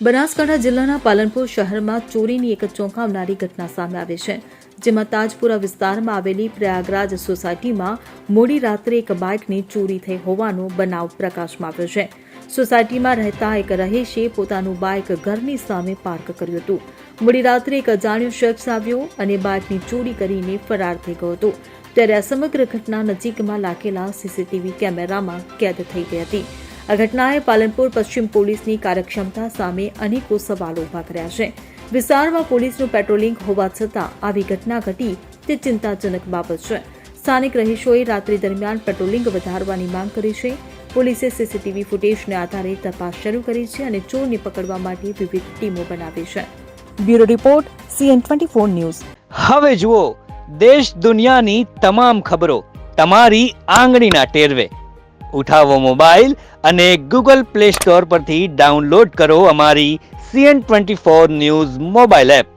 બનાસકાંઠા જિલ્લાના પાલનપુર શહેરમાં ચોરીની એક ચોંકાવનારી ઘટના સામે આવી છે, જેમાં તાજપુરા વિસ્તારમાં આવેલી પ્રયાગરાજ સોસાયટીમાં મોડી રાત્રે એક બાઇકની ચોરી થઈ હોવાનો બનાવ પ્રકાશમાં આવ્યો છે। સોસાયટીમાં રહેતા એક રહીશે પોતાનું બાઇક ઘરની સામે પાર્ક કર્યું હતું। મોડી રાત્રે એક અજાણ્યો શખ્સ આવ્યો અને બાઇકની ચોરી કરીને ફરાર થઈ ગયો હતો। ત્યારે આ સમગ્ર ઘટના નજીકમાં લાગેલા સીસીટીવી કેમેરામાં કેદ થઈ ગઈ હતી। આ ઘટનાએ પાલનપુર પશ્ચિમ પોલીસની કાર્યક્ષમતા સામે અનેકો સવાલો ઉભા કર્યા છે। વિસ્તારમાં પોલીસનું પેટ્રોલિંગ હોવા છતાં આવી ઘટના ઘટી તે ચિંતાજનક બાબત છે। સ્થાનિક રહીશોએ રાત્રિ દરમિયાન પેટ્રોલિંગ વધારવાની માંગ કરી છે। પોલીસે સીસીટીવી ફૂટેજને આધારે તપાસ શરૂ કરી છે અને ચોરને પકડવા માટે વિવિધ ટીમો બનાવી છે। Bureau report CN24 news. હવે જુઓ દેશ દુનિયાની તમામ ખબરો તમારી આંગળીના ટેરવે। ઉઠાવો મોબાઈલ અને Google Play Store પરથી ડાઉનલોડ કરો અમારી CN24 ન્યૂઝ મોબાઈલ એપ।